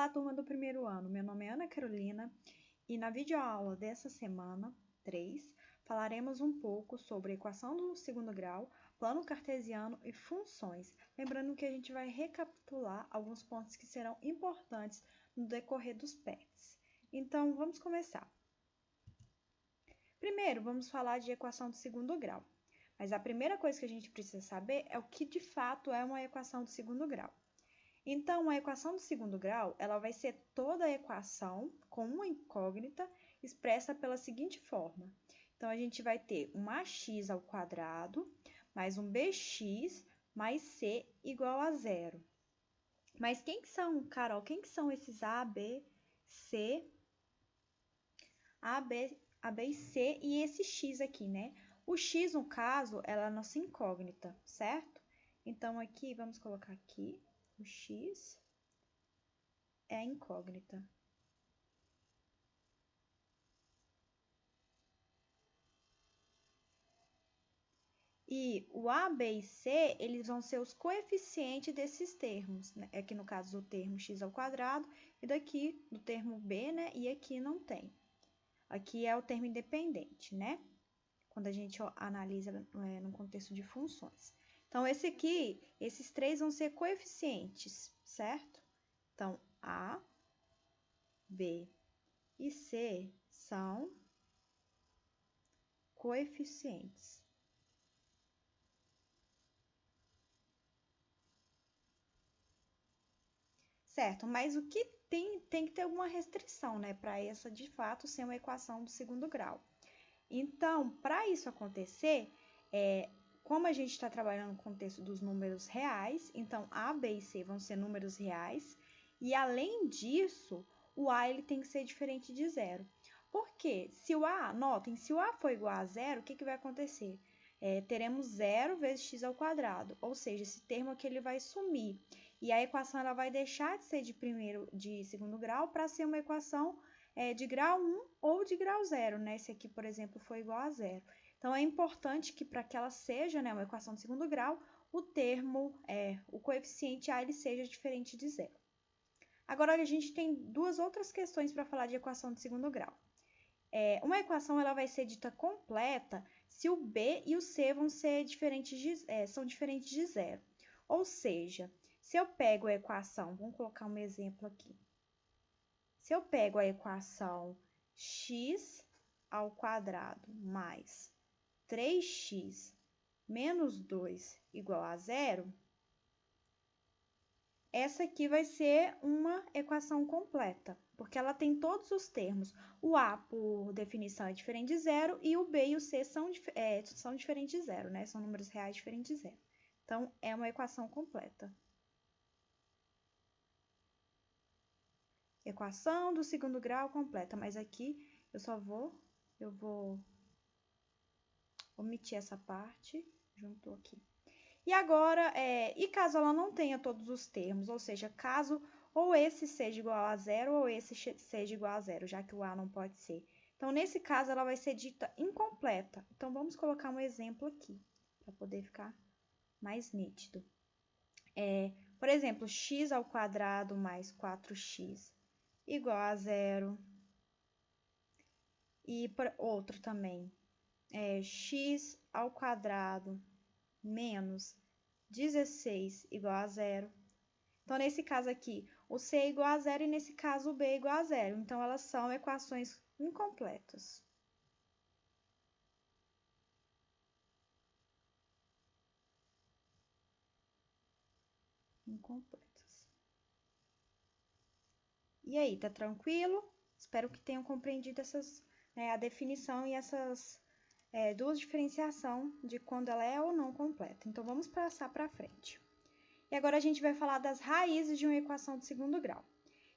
Olá, turma do primeiro ano. Meu nome é Ana Carolina e na videoaula dessa semana, 3, falaremos um pouco sobre equação do segundo grau, plano cartesiano e funções. Lembrando que a gente vai recapitular alguns pontos que serão importantes no decorrer dos PETs. Então, vamos começar. Primeiro, vamos falar de equação do segundo grau. Mas a primeira coisa que a gente precisa saber é o que de fato é uma equação do segundo grau. Então, a equação do segundo grau, ela vai ser toda a equação com uma incógnita expressa pela seguinte forma. Então, a gente vai ter um ax ao quadrado mais um bx mais c igual a zero. Mas quem que são, Carol? Quem que são esses a, b, c, a, b e c e esse x aqui, né? O x, no caso, ela é a nossa incógnita, certo? Então, aqui, vamos colocar aqui. O x é a incógnita. E o a, b e c, eles vão ser os coeficientes desses termos, né? Aqui no caso do termo x ao quadrado e daqui do termo b, né? E aqui não tem. Aqui é o termo independente, né? Quando a gente analisa no contexto de funções. Então, esses três vão ser coeficientes, certo? Então, a, b e c são coeficientes. Certo, mas o que tem que ter alguma restrição, né? Para essa, de fato, ser uma equação do segundo grau. Então, para isso acontecer, como a gente está trabalhando no contexto dos números reais, então a, b e c vão ser números reais, e além disso, o a ele tem que ser diferente de zero. Por quê? Se o a, notem, se o a for igual a zero, o que vai acontecer? Teremos zero vezes x ao quadrado, ou seja, esse termo aqui ele vai sumir. E a equação ela vai deixar de ser de segundo grau para ser uma equação de grau 1 ou de grau 0, né? Esse aqui, por exemplo, foi igual a zero. Então, é importante que para que ela seja, né, uma equação de segundo grau, o coeficiente a ele seja diferente de zero. Agora, a gente tem duas outras questões para falar de equação de segundo grau. Uma equação ela vai ser dita completa se o b e o c são diferentes de zero. Ou seja, se eu pego a equação, vamos colocar um exemplo aqui. Se eu pego a equação x ao quadrado mais 3x menos 2 igual a zero, essa aqui vai ser uma equação completa, porque ela tem todos os termos. O a, por definição, é diferente de zero, e o b e o c são diferentes de zero, né? São números reais diferentes de zero. Então, é uma equação completa. Equação do segundo grau completa, mas aqui eu vou omitir essa parte, junto aqui. E agora, e caso ela não tenha todos os termos, ou seja, caso ou esse seja igual a zero ou esse seja igual a zero, já que o a não pode ser. Então, nesse caso, ela vai ser dita incompleta. Então, vamos colocar um exemplo aqui, para poder ficar mais nítido. Por exemplo, x ao quadrado mais 4x igual a zero. E outro também, x ao quadrado menos 16 igual a zero. Então, nesse caso aqui, o c é igual a zero e nesse caso o b é igual a zero. Então, elas são equações incompletas. E aí, tá tranquilo? Espero que tenham compreendido a definição e essas duas diferenciações de quando ela é ou não completa. Então, vamos passar para frente. E agora a gente vai falar das raízes de uma equação de segundo grau.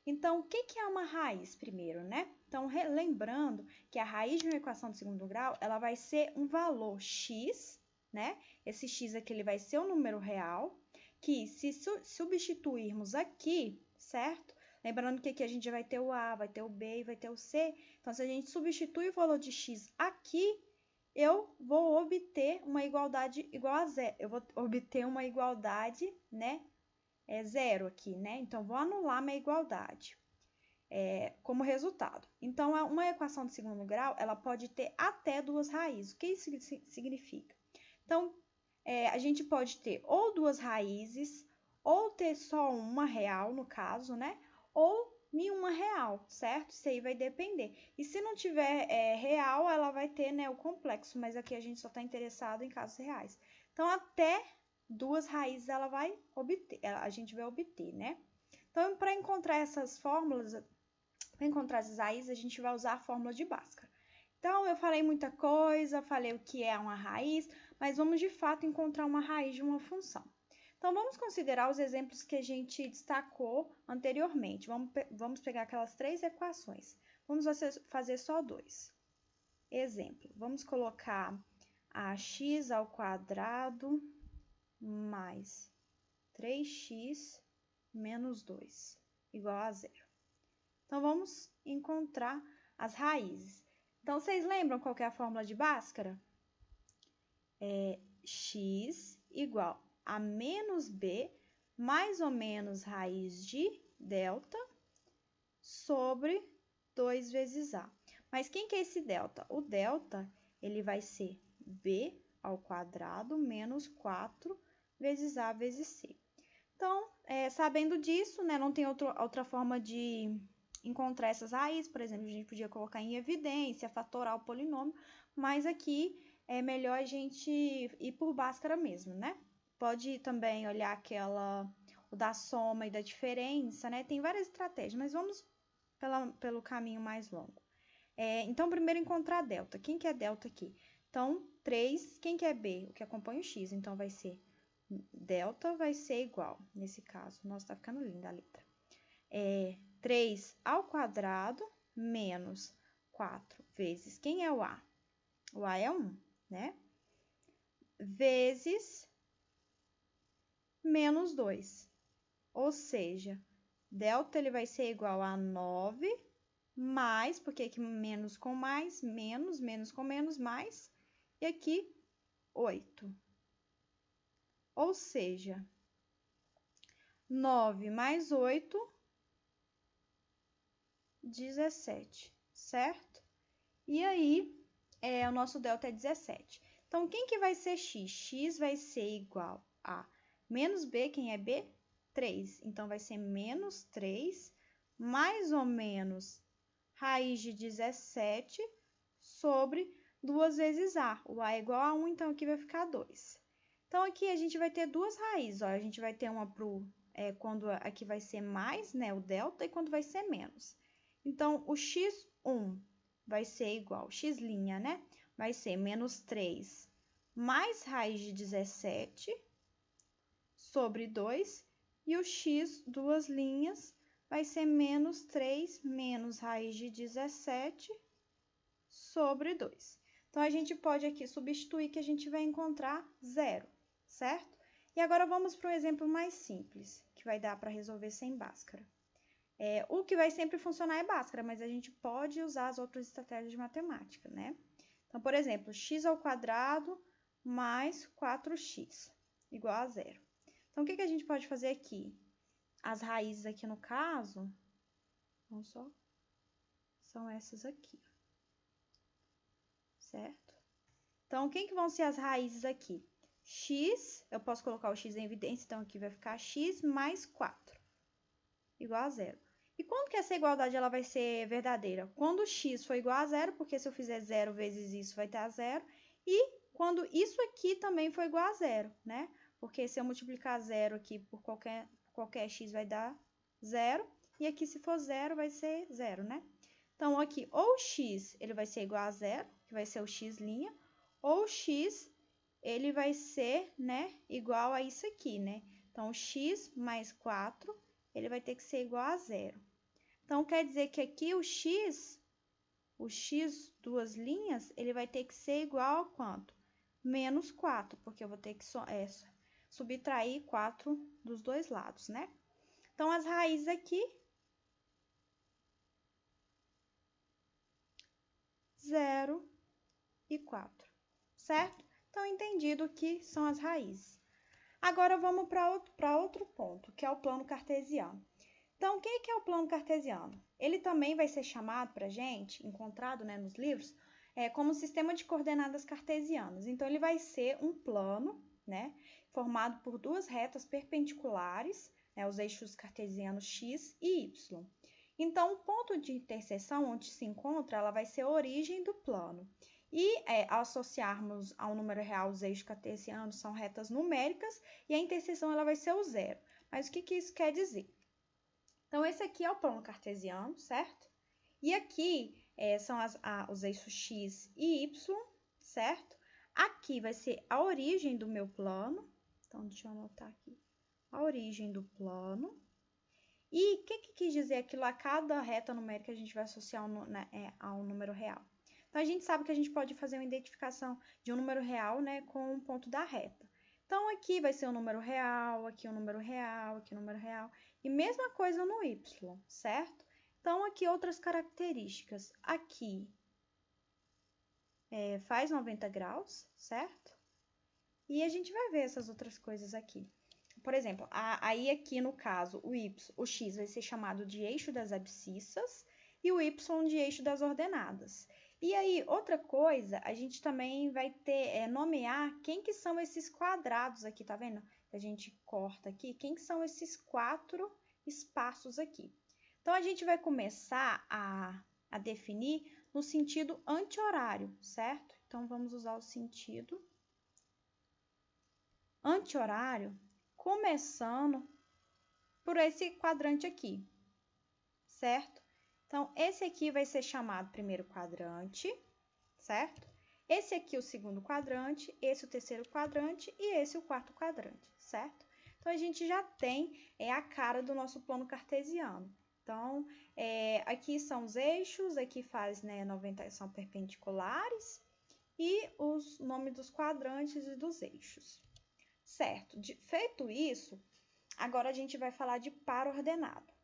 Então, o que é uma raiz primeiro, né? Então, lembrando que a raiz de uma equação de segundo grau, ela vai ser um valor x, né? Esse x aqui ele vai ser um número real, que se substituirmos aqui, certo? Lembrando que aqui a gente vai ter o a, vai ter o b e vai ter o c. Então, se a gente substitui o valor de x aqui, eu vou obter uma igualdade igual a zero. Eu vou obter uma igualdade, né, zero aqui, né? Então, vou anular minha igualdade como resultado. Então, uma equação de segundo grau, ela pode ter até duas raízes. O que isso significa? Então, a gente pode ter ou duas raízes, ou ter só uma real, no caso, né? Ou nenhuma real, certo? Isso aí vai depender. E se não tiver real, ela vai ter, né, o complexo, mas aqui a gente só está interessado em casos reais. Então, até duas raízes ela vai obter, a gente vai obter, né? Então, para encontrar essas fórmulas, para encontrar essas raízes, a gente vai usar a fórmula de Bhaskara. Então, eu falei muita coisa, falei o que é uma raiz, mas vamos de fato encontrar uma raiz de uma função. Então, vamos considerar os exemplos que a gente destacou anteriormente. Vamos pegar aquelas três equações. Vamos fazer só dois. Exemplo, vamos colocar a x ao quadrado mais 3x menos 2 igual a zero. Então, vamos encontrar as raízes. Então, vocês lembram qual que é a fórmula de Bhaskara? X igual a menos b mais ou menos raiz de delta sobre 2 vezes a. Mas quem que é esse delta? O delta, ele vai ser b ao quadrado menos 4 vezes a vezes c. Então, sabendo disso, né, não tem outra forma de encontrar essas raízes. Por exemplo, a gente podia colocar em evidência, fatorar o polinômio, mas aqui é melhor a gente ir por Bhaskara mesmo, né? Pode também olhar o da soma e da diferença, né? Tem várias estratégias, mas vamos pelo caminho mais longo. Então, primeiro encontrar a delta. Quem que é delta aqui? Então, 3, quem que é b? O que acompanha o x. Então, vai ser delta vai ser igual, nesse caso. Nossa, tá ficando linda a letra. 3 ao quadrado menos 4 vezes, quem é o a? O a é 1, né? Vezes menos 2. Ou seja, delta ele vai ser igual a 9 mais, porque aqui menos com mais, menos, menos com menos, mais, e aqui 8. Ou seja, 9 mais 8, 17, certo? E aí, o nosso delta é 17. Então, quem que vai ser x? X vai ser igual a menos b, quem é b? 3. Então, vai ser menos 3, mais ou menos raiz de 17 sobre 2 vezes a. O a é igual a 1, então aqui vai ficar 2. Então, aqui a gente vai ter duas raízes. Ó. A gente vai ter uma quando aqui vai ser mais, né, o delta, e quando vai ser menos. Então, o x1 vai ser igual, x', né? Vai ser menos 3 mais raiz de 17 sobre 2. E o x, duas linhas, vai ser menos 3 menos raiz de 17 sobre 2. Então, a gente pode aqui substituir que a gente vai encontrar zero, certo? E agora vamos para um exemplo mais simples, que vai dar para resolver sem Bhaskara. O que vai sempre funcionar é Bhaskara, mas a gente pode usar as outras estratégias de matemática, né? Então, por exemplo, x ao quadrado mais 4x igual a zero. Então, o que a gente pode fazer aqui? As raízes aqui no caso, são essas aqui, certo? Então, quem que vão ser as raízes aqui? X, eu posso colocar o x em evidência, então aqui vai ficar x mais 4 igual a zero. E quando que essa igualdade ela vai ser verdadeira? Quando x for igual a zero, porque se eu fizer zero vezes isso vai dar zero, e quando isso aqui também for igual a zero, né? Porque se eu multiplicar zero aqui por qualquer x vai dar zero, e aqui se for zero vai ser zero, né? Então, aqui, ou x ele vai ser igual a zero, que vai ser o x', ou x ele vai ser, né, igual a isso aqui, né? Então, x mais 4, ele vai ter que ser igual a zero. Então, quer dizer que aqui o x, duas linhas, ele vai ter que ser igual a quanto? Menos 4, porque eu vou ter que subtrair 4 dos dois lados, né? Então, as raízes aqui, 0 e 4, certo? Então, entendido o que são as raízes. Agora vamos para outro ponto, que é o plano cartesiano. Então, o que é o plano cartesiano? Ele também vai ser chamado para a gente, encontrado, né, nos livros, como sistema de coordenadas cartesianas. Então, ele vai ser um plano, né, formado por duas retas perpendiculares, né, os eixos cartesianos x e y. Então, o ponto de interseção onde se encontra, ela vai ser a origem do plano. E ao associarmos ao número real os eixos cartesianos são retas numéricas e a interseção ela vai ser o zero. Mas o que isso quer dizer? Então, esse aqui é o plano cartesiano, certo? E aqui são os eixos x e y, certo? Aqui vai ser a origem do meu plano. Então, deixa eu anotar aqui. A origem do plano. E o que quis dizer aquilo a cada reta numérica a gente vai associar ao número real? Então, a gente sabe que a gente pode fazer uma identificação de um número real, né, com um ponto da reta. Então, aqui vai ser o número real, aqui o número real, aqui o número real. E mesma coisa no y, certo? Então, aqui outras características. Aqui faz 90 graus, certo? E a gente vai ver essas outras coisas aqui. Por exemplo, aí aqui no caso, o x vai ser chamado de eixo das abscissas e o y de eixo das ordenadas. E aí, outra coisa, a gente também vai ter, nomear quem que são esses quadrados aqui, tá vendo? A gente corta aqui, quem que são esses 4 espaços aqui. Então, a gente vai começar a definir no sentido anti-horário, certo? Então, vamos usar o sentido anti-horário, começando por esse quadrante aqui, certo? Então, esse aqui vai ser chamado primeiro quadrante, certo? Esse aqui o segundo quadrante, esse o terceiro quadrante e esse o quarto quadrante, certo? Então, a gente já tem a cara do nosso plano cartesiano. Então, aqui são os eixos, aqui faz, 90, são perpendiculares e os nomes dos quadrantes e dos eixos. Certo, feito isso, agora a gente vai falar de par ordenado.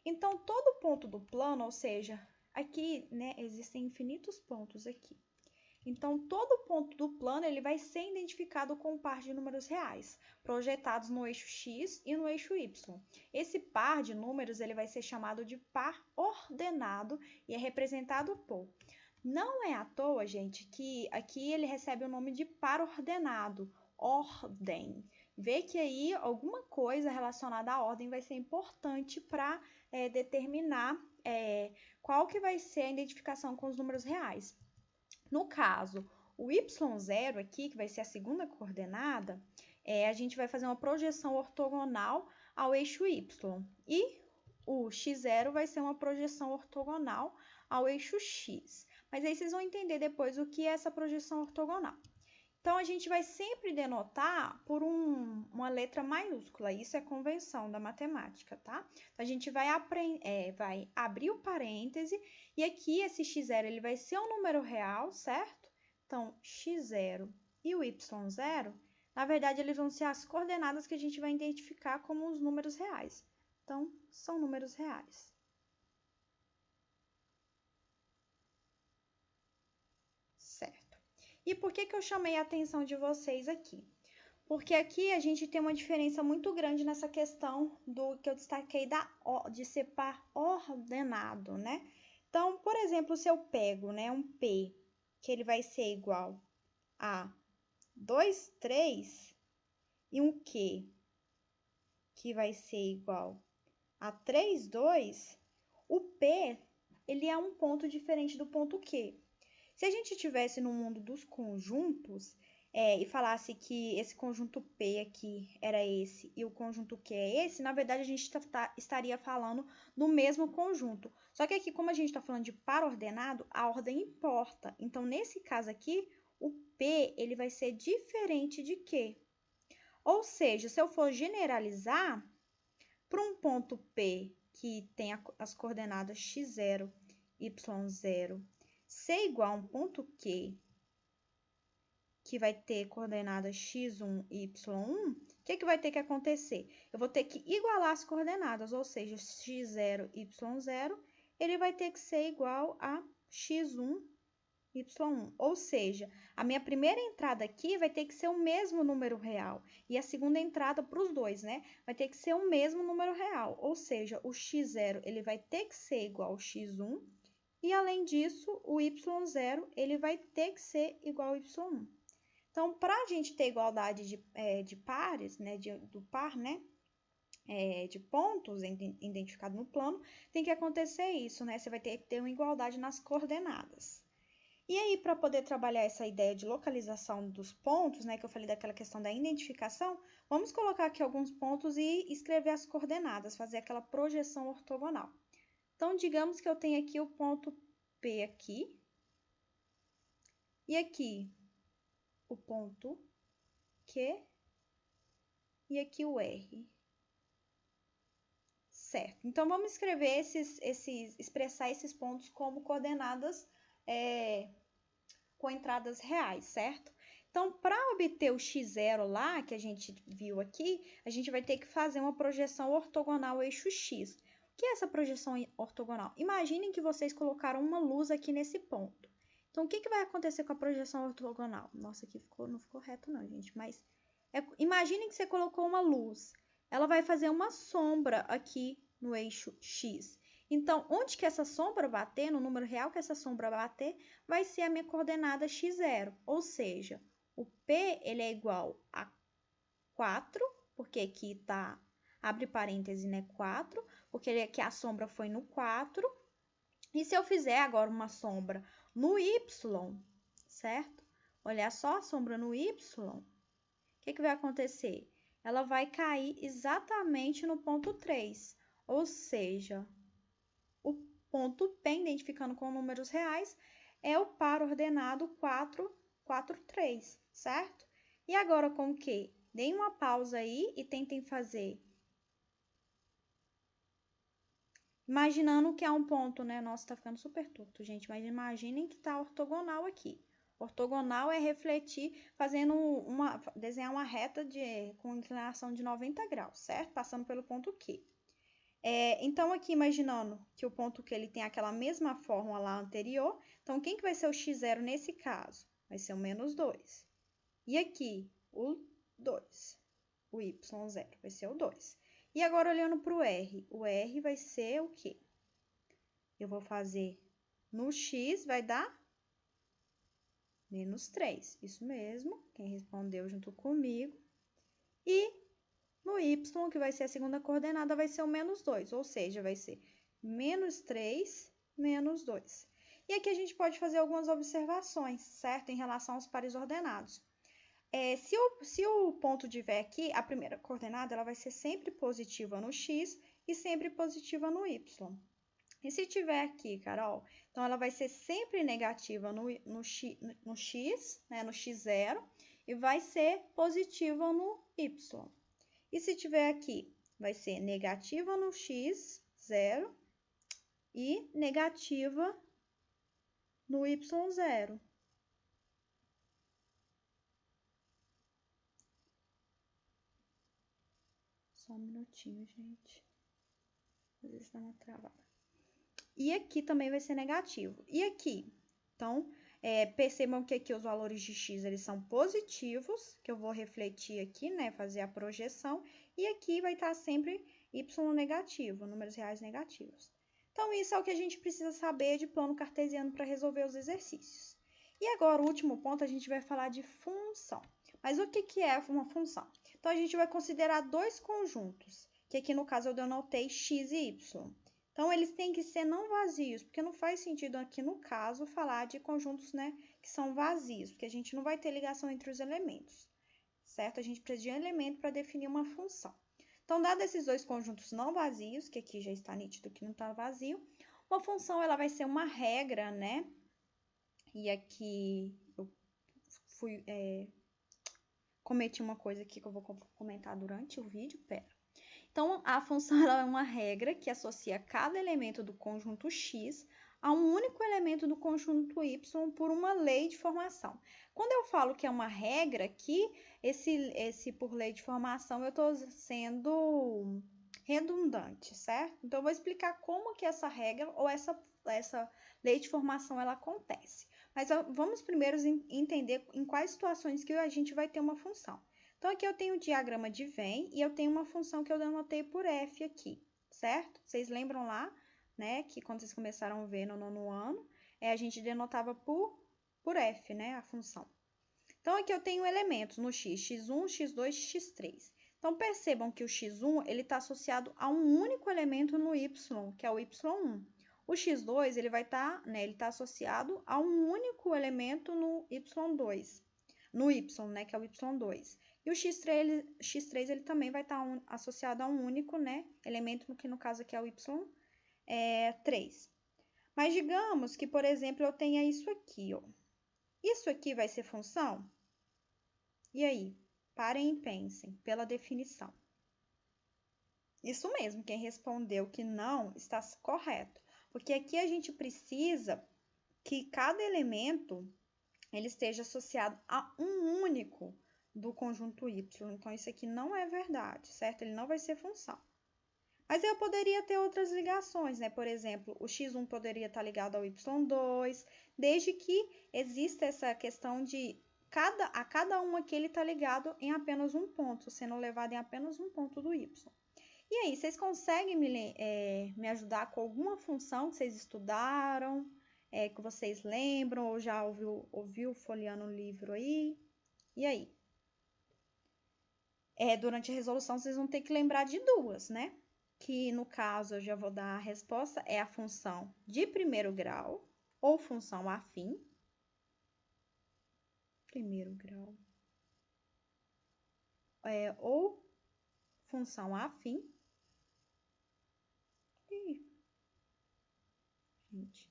Então, todo ponto do plano, ou seja, aqui, existem infinitos pontos aqui. Então, todo ponto do plano, ele vai ser identificado com um par de números reais, projetados no eixo x e no eixo y. Esse par de números, ele vai ser chamado de par ordenado e é representado por... Não é à toa, gente, que aqui ele recebe o nome de par ordenado, ordem. Vê que aí alguma coisa relacionada à ordem vai ser importante para determinar qual que vai ser a identificação com os números reais. No caso, o y0 aqui, que vai ser a segunda coordenada, a gente vai fazer uma projeção ortogonal ao eixo y. E o x0 vai ser uma projeção ortogonal ao eixo x. Mas aí vocês vão entender depois o que é essa projeção ortogonal. Então, a gente vai sempre denotar por uma letra maiúscula. Isso é convenção da matemática, tá? Então, a gente vai abrir o parêntese e aqui esse x0 ele vai ser um número real, certo? Então, x0 e o y0, na verdade, eles vão ser as coordenadas que a gente vai identificar como os números reais. Então, são números reais. Certo. E por que eu chamei a atenção de vocês aqui? Porque aqui a gente tem uma diferença muito grande nessa questão do que eu destaquei de ser par ordenado, né? Então, por exemplo, se eu pego, um P, que ele vai ser igual a 2, 3, e um Q, que vai ser igual a 3, 2, o P, ele é um ponto diferente do ponto Q. Se a gente estivesse no mundo dos conjuntos e falasse que esse conjunto P aqui era esse e o conjunto Q é esse, na verdade a gente estaria falando do mesmo conjunto. Só que aqui, como a gente está falando de par ordenado, a ordem importa. Então, nesse caso aqui, o P ele vai ser diferente de Q. Ou seja, se eu for generalizar, para um ponto P que tem as coordenadas x0, y0, ser igual a um ponto Q, que vai ter coordenadas x1 e y1, o que vai ter que acontecer? Eu vou ter que igualar as coordenadas, ou seja, x0 e y0, ele vai ter que ser igual a x1 y1. Ou seja, a minha primeira entrada aqui vai ter que ser o mesmo número real. E a segunda entrada para os dois, né? Vai ter que ser o mesmo número real. Ou seja, o x0 ele vai ter que ser igual ao x1. E, além disso, o y0 ele vai ter que ser igual ao y1. Então, para a gente ter igualdade de pares, né, do par, né, de pontos identificados no plano, tem que acontecer isso, né? Você vai ter que ter uma igualdade nas coordenadas. E aí, para poder trabalhar essa ideia de localização dos pontos, né, que eu falei daquela questão da identificação, vamos colocar aqui alguns pontos e escrever as coordenadas, fazer aquela projeção ortogonal. Então, digamos que eu tenho aqui o ponto P aqui, e aqui o ponto Q, e aqui o R. Certo. Então, vamos escrever expressar esses pontos como coordenadas com entradas reais, certo? Então, para obter o x0 lá, que a gente viu aqui, a gente vai ter que fazer uma projeção ortogonal ao eixo x. O que é essa projeção ortogonal? Imaginem que vocês colocaram uma luz aqui nesse ponto. Então, o que vai acontecer com a projeção ortogonal? Nossa, aqui não ficou reto não, gente, mas imaginem que você colocou uma luz. Ela vai fazer uma sombra aqui no eixo x. Então, onde que essa sombra bater, no número real que essa sombra bater, vai ser a minha coordenada x0. Ou seja, o P ele é igual a 4, porque aqui está, abre parêntese, né, 4, porque aqui a sombra foi no 4. E se eu fizer agora uma sombra no y, certo? Olha só a sombra no y, o que vai acontecer? Ela vai cair exatamente no ponto 3, ou seja, o ponto P, identificando com números reais, é o par ordenado 4, 4, 3, certo? E agora com o quê? Deem uma pausa aí e tentem fazer. Imaginando que é um ponto, né? Nossa, tá ficando super torto, gente, mas imaginem que tá ortogonal aqui. Ortogonal é refletir, desenhar uma reta com inclinação de 90 graus, certo? Passando pelo ponto Q. Então, aqui, imaginando que o ponto Q ele tem aquela mesma fórmula lá anterior, então, quem que vai ser o x0 nesse caso? Vai ser o menos 2. E aqui, o 2. O y0 vai ser o 2. E agora, olhando para o R vai ser o quê? Eu vou fazer no x, vai dar menos 3. Isso mesmo, quem respondeu junto comigo. E no y, que vai ser a segunda coordenada, vai ser o menos 2, ou seja, vai ser menos 3, menos 2. E aqui a gente pode fazer algumas observações, certo? Em relação aos pares ordenados. Se o ponto tiver aqui, a primeira coordenada ela vai ser sempre positiva no x e sempre positiva no y. E se tiver aqui, Carol, então ela vai ser sempre negativa no x, né, no x0, e vai ser positiva no y. E se tiver aqui, vai ser negativa no x0 e negativa no y0. Só um minutinho, gente. Às vezes dá uma travada. E aqui também vai ser negativo. E aqui? Então, percebam que aqui os valores de x eles são positivos, que eu vou refletir aqui, né? Fazer a projeção. E aqui vai estar sempre y negativo, números reais negativos. Então, isso é o que a gente precisa saber de plano cartesiano para resolver os exercícios. E agora, o último ponto, a gente vai falar de função. Mas o que é uma função? Então, a gente vai considerar dois conjuntos, que aqui no caso eu denotei x e y. Então, eles têm que ser não vazios, porque não faz sentido aqui no caso falar de conjuntos, né, que são vazios, porque a gente não vai ter ligação entre os elementos, certo? A gente precisa de um elemento para definir uma função. Então, dados esses dois conjuntos não vazios, que aqui já está nítido que não está vazio, uma função ela vai ser uma regra, né? E aqui eu cometi uma coisa aqui que eu vou comentar durante o vídeo, pera. Então, a função ela é uma regra que associa cada elemento do conjunto X a um único elemento do conjunto Y por uma lei de formação. Quando eu falo que é uma regra aqui, esse por lei de formação, eu estou sendo redundante, certo? Então, eu vou explicar como que essa regra ou essa lei de formação ela acontece. Mas vamos primeiro entender em quais situações que a gente vai ter uma função. Então, aqui eu tenho o diagrama de Venn e eu tenho uma função que eu denotei por f aqui, certo? Vocês lembram lá, né, que quando vocês começaram a ver no nono ano, a gente denotava por f, né, a função. Então, aqui eu tenho elementos no x, x1, x2, x3. Então, percebam que o x1 está associado a um único elemento no y, que é o y1. O x2 ele vai estar, né, ele está associado a um único elemento no y2, no y, né, que é o y2. E o x3 ele também vai estar associado a um único, né, elemento, que no caso aqui é o y3. Mas digamos que, por exemplo, eu tenha isso aqui, ó. Isso aqui vai ser função? E aí? Parem e pensem pela definição. Isso mesmo, quem respondeu que não está correto. Porque aqui a gente precisa que cada elemento ele esteja associado a um único do conjunto y. Então, isso aqui não é verdade, certo? Ele não vai ser função. Mas eu poderia ter outras ligações, né? Por exemplo, o x1 poderia estar ligado ao y2, desde que exista essa questão de a cada um aqui ele está ligado em apenas um ponto, sendo levado em apenas um ponto do y. E aí, vocês conseguem me ajudar com alguma função que vocês estudaram, que vocês lembram, ou já ouviu folheando o livro aí? E aí? Durante a resolução, vocês vão ter que lembrar de duas, né? Que no caso eu já vou dar a resposta, é a função de primeiro grau ou função afim. Primeiro grau. Ou função afim. Gente,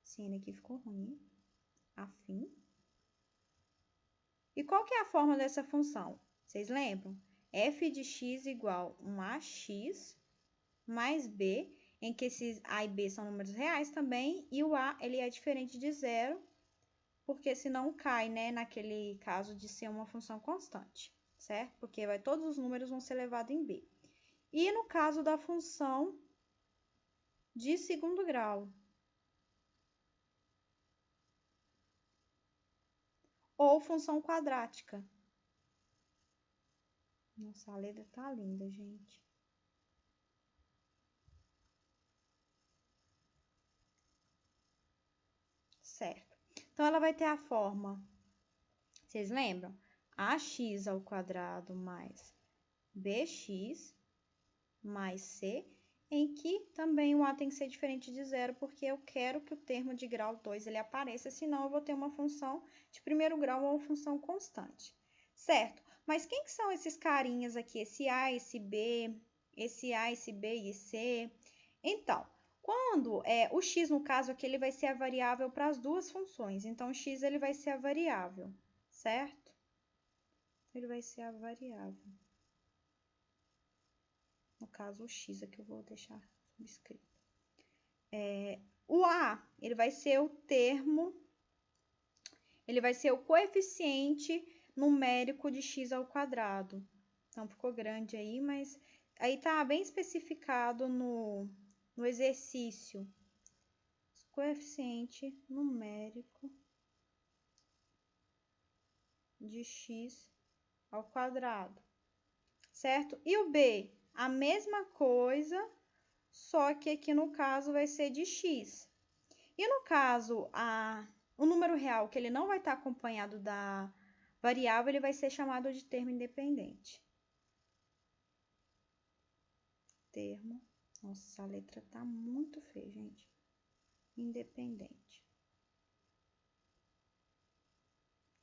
cena aqui ficou ruim. Afim. E qual que é a forma dessa função? Vocês lembram? F de x igual a 1ax mais b, em que esses a e b são números reais também, e o a ele é diferente de zero, porque senão cai, né, naquele caso de ser uma função constante, certo? Porque todos os números vão ser levados em b. E no caso da função de segundo grau, ou função quadrática. Nossa, a letra tá linda, gente. Certo. Então, ela vai ter a forma, vocês lembram? Ax ao quadrado mais bx mais c, em que também o a tem que ser diferente de zero, porque eu quero que o termo de grau 2 ele apareça, senão eu vou ter uma função de primeiro grau ou uma função constante, certo? Mas quem que são esses carinhas aqui? Esse a, esse b, esse a, esse b e c? Então, quando o x, no caso aqui, ele vai ser a variável para as duas funções. Então, o x ele vai ser a variável, certo? Ele vai ser a variável. No caso, o x aqui eu vou deixar subscrito. O a, ele vai ser o termo, ele vai ser o coeficiente numérico de x ao quadrado. Então, ficou grande aí, mas aí tá bem especificado no exercício. Coeficiente numérico de x ao quadrado, certo? E o b, a mesma coisa, só que aqui no caso vai ser de x. E no caso, o número real, que ele não vai estar acompanhado da variável, ele vai ser chamado de termo independente. Termo, nossa, a letra tá muito feia, gente. Independente.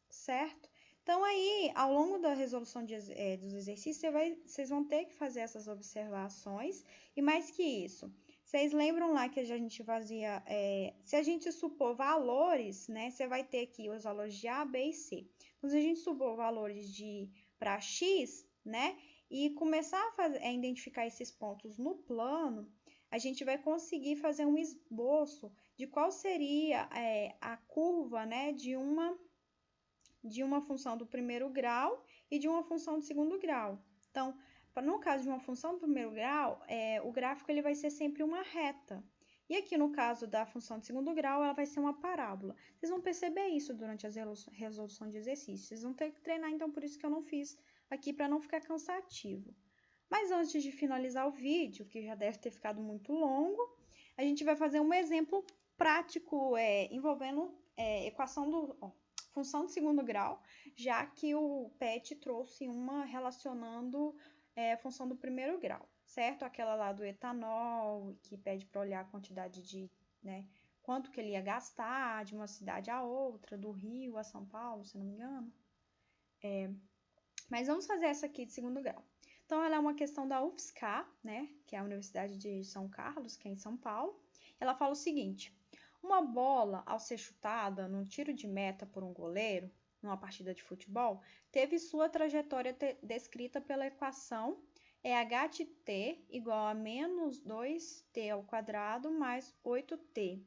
Certo? Então, aí, ao longo da resolução dos exercícios, vocês vão ter que fazer essas observações. E mais que isso, vocês lembram lá que a gente fazia, se a gente supor valores, né? Você vai ter aqui os valores de A, B e C. Então, se a gente supor valores para X, né? E começar a identificar esses pontos no plano, a gente vai conseguir fazer um esboço de qual seria a curva, né? De uma função do primeiro grau e de uma função do segundo grau. Então, no caso de uma função do primeiro grau, o gráfico ele vai ser sempre uma reta. E aqui no caso da função de segundo grau, ela vai ser uma parábola. Vocês vão perceber isso durante a resolução de exercícios. Vocês vão ter que treinar, então por isso que eu não fiz aqui para não ficar cansativo. Mas antes de finalizar o vídeo, que já deve ter ficado muito longo, a gente vai fazer um exemplo prático envolvendo função de segundo grau, já que o PET trouxe uma relacionando função do primeiro grau, certo? Aquela lá do etanol, que pede para olhar a quantidade de, quanto que ele ia gastar de uma cidade a outra, do Rio a São Paulo, se não me engano. Mas vamos fazer essa aqui de segundo grau. Então, ela é uma questão da UFSCar, que é a Universidade de São Carlos, que é em São Paulo. Ela fala o seguinte: uma bola, ao ser chutada num tiro de meta por um goleiro, numa partida de futebol, teve sua trajetória descrita pela equação h de t igual a menos 2t ao quadrado mais 8t,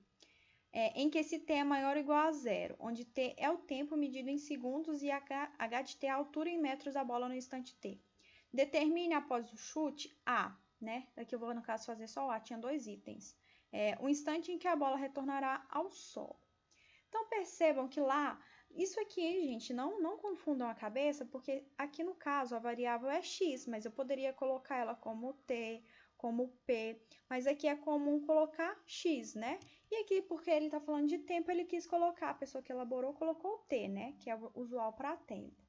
em que esse t é maior ou igual a zero, onde t é o tempo medido em segundos e h de t é a altura em metros da bola no instante t. Determine após o chute A, Daqui eu vou, no caso, fazer só o A, tinha 2 itens. O instante em que a bola retornará ao solo. Então, percebam que lá, isso aqui, gente, não confundam a cabeça, porque aqui no caso a variável é x, mas eu poderia colocar ela como t, como p, mas aqui é comum colocar x, E aqui, porque ele está falando de tempo, ele quis colocar, a pessoa que elaborou colocou t, Que é usual para tempo.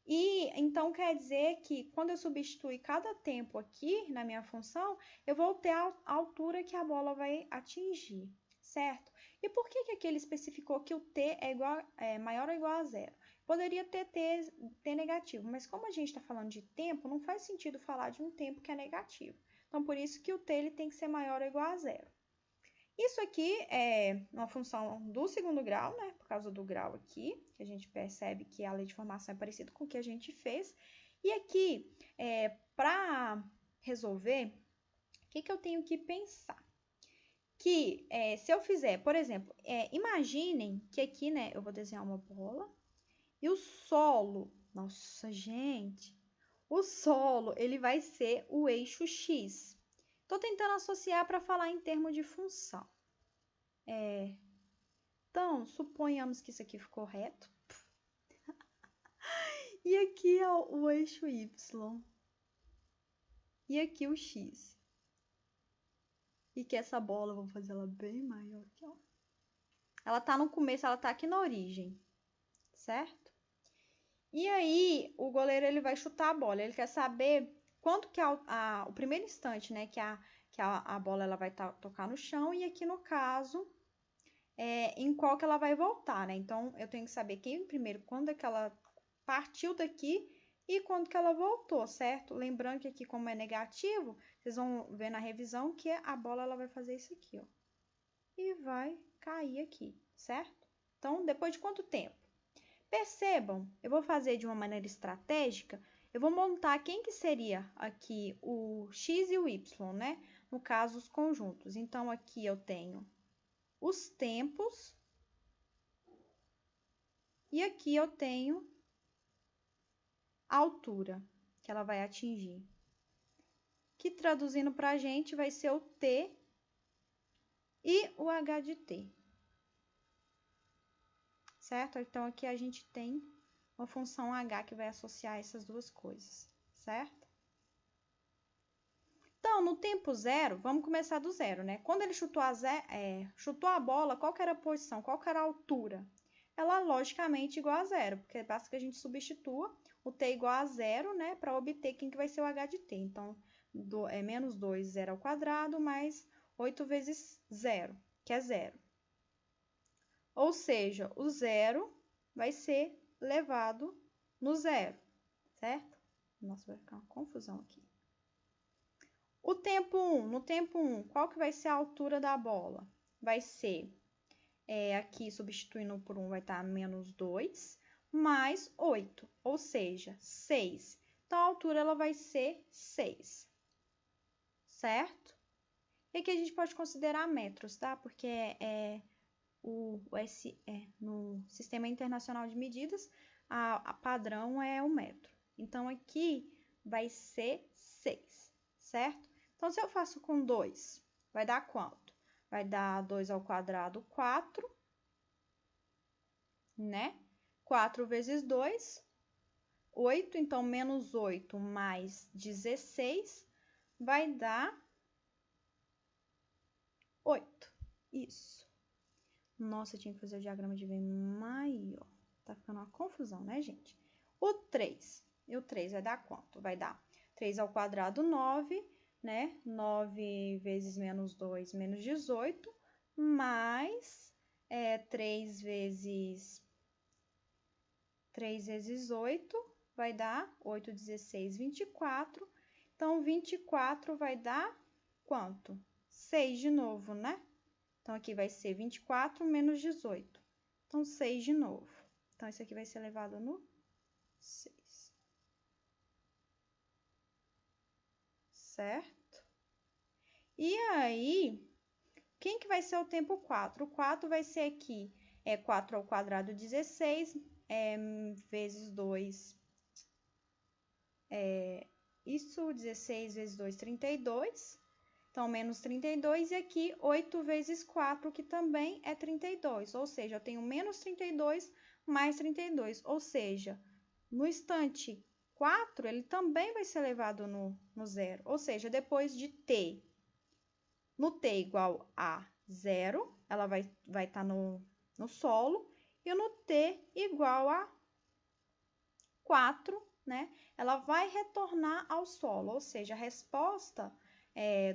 E então quer dizer que quando eu substituir cada tempo aqui na minha função, eu vou ter a altura que a bola vai atingir, certo? E por que aqui ele especificou que o t é maior ou igual a zero? Poderia ter t negativo, mas como a gente está falando de tempo, não faz sentido falar de um tempo que é negativo. Então, por isso que o t ele tem que ser maior ou igual a zero. Isso aqui é uma função do segundo grau, Por causa do grau aqui, que a gente percebe que a lei de formação é parecida com o que a gente fez. E aqui, para resolver, o que eu tenho que pensar? Que se eu fizer, por exemplo, imaginem que aqui, eu vou desenhar uma bola e o solo, nossa, gente, o solo, ele vai ser o eixo X. Estou tentando associar para falar em termos de função. Então, suponhamos que isso aqui ficou reto. E aqui é o eixo Y. E aqui o X. E que essa bola, vou fazer ela bem maior aqui, ó. Ela tá no começo, ela tá aqui na origem, certo? E aí, o goleiro, ele vai chutar a bola. Ele quer saber quanto que o primeiro instante, que a bola ela vai tocar no chão. E aqui, no caso, em qual que ela vai voltar, Então, eu tenho que saber primeiro, quando é que ela partiu daqui e quando que ela voltou, certo? Lembrando que aqui, como é negativo, vocês vão ver na revisão que a bola ela vai fazer isso aqui, ó. E vai cair aqui, certo? Então, depois de quanto tempo? Percebam, eu vou fazer de uma maneira estratégica, eu vou montar quem que seria aqui o X e o Y, No caso, os conjuntos. Então, aqui eu tenho os tempos e aqui eu tenho a altura que ela vai atingir. Que traduzindo para a gente vai ser o T e o H de T. Certo? Então, aqui a gente tem uma função H que vai associar essas duas coisas, certo? Então, no tempo zero, vamos começar do zero, Quando ele chutou a bola, qual que era a posição? Qual que era a altura? Ela, logicamente, igual a zero, porque basta que a gente substitua o t igual a zero, para obter quem que vai ser o h de t. Então, menos 2, zero ao quadrado, mais 8 vezes zero, que é zero. Ou seja, o zero vai ser levado no zero, certo? Nossa, vai ficar uma confusão aqui. O tempo 1, no tempo 1, qual que vai ser a altura da bola? Vai ser, aqui substituindo por 1 vai estar menos 2, mais 8, ou seja, 6. Então, a altura ela vai ser 6, certo? E aqui a gente pode considerar metros, tá? Porque no Sistema Internacional de Medidas, a padrão é o metro. Então, aqui vai ser 6, certo? Então, se eu faço com 2, vai dar quanto? vai dar 2 ao quadrado, 4, né? 4 vezes 2, 8. Então, menos 8 mais 16 vai dar 8. Isso. Nossa, eu tinha que fazer o diagrama de Venn maior. Tá ficando uma confusão, né, gente? O 3. E o 3 vai dar quanto? Vai dar 3 ao quadrado, 9, né? 9 vezes menos 2, menos 18, mais 3 vezes 8 vai dar 8, 16, 24. Então, 24 vai dar quanto? 6 de novo, né? Então, aqui vai ser 24 menos 18. Então, 6 de novo. Então, isso aqui vai ser elevado no 6. Certo? E aí, quem que vai ser o tempo 4? O 4 vai ser aqui, 4 ao quadrado, 16, vezes 2, isso, 16 vezes 2, 32. Então, menos 32, e aqui 8 vezes 4, que também é 32. Ou seja, eu tenho menos 32 mais 32. Ou seja, no instante 4, ele também vai ser elevado no zero. Ou seja, depois de t, no t igual a 0, ela vai estar no solo. E no t igual a 4, né? Ela vai retornar ao solo. Ou seja, a resposta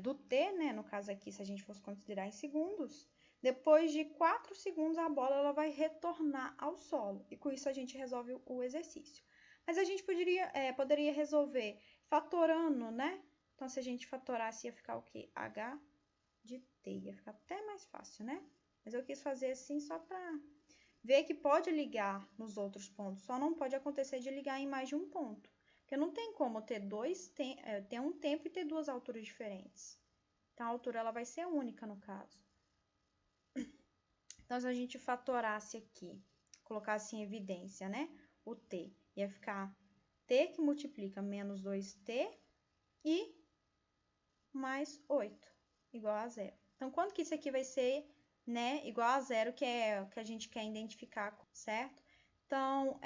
do t, né? No caso aqui, se a gente fosse considerar em segundos, depois de 4 segundos, a bola ela vai retornar ao solo. E com isso a gente resolve o exercício. Mas a gente poderia resolver fatorando, né? Então, se a gente fatorasse, ia ficar o quê? H de t. Ia ficar até mais fácil, né? Mas eu quis fazer assim só para ver que pode ligar nos outros pontos. Só não pode acontecer de ligar em mais de um ponto. Porque não tem como ter ter um tempo e ter duas alturas diferentes. Então, a altura ela vai ser única no caso. Então, se a gente fatorasse aqui, colocasse em evidência, né? O t, ia ficar t que multiplica menos 2t e mais 8, igual a 0. Então, quanto que isso aqui vai ser, né? Igual a 0, que é o que a gente quer identificar, certo? Então,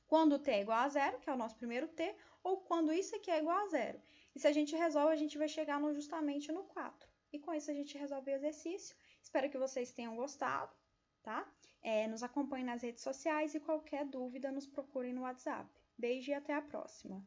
quando t é igual a 0, que é o nosso primeiro t, ou quando isso aqui é igual a 0. E se a gente resolve, a gente vai chegar justamente no 4. E com isso a gente resolve o exercício. Espero que vocês tenham gostado, tá? Nos acompanhem nas redes sociais e qualquer dúvida nos procurem no WhatsApp. Beijo e até a próxima!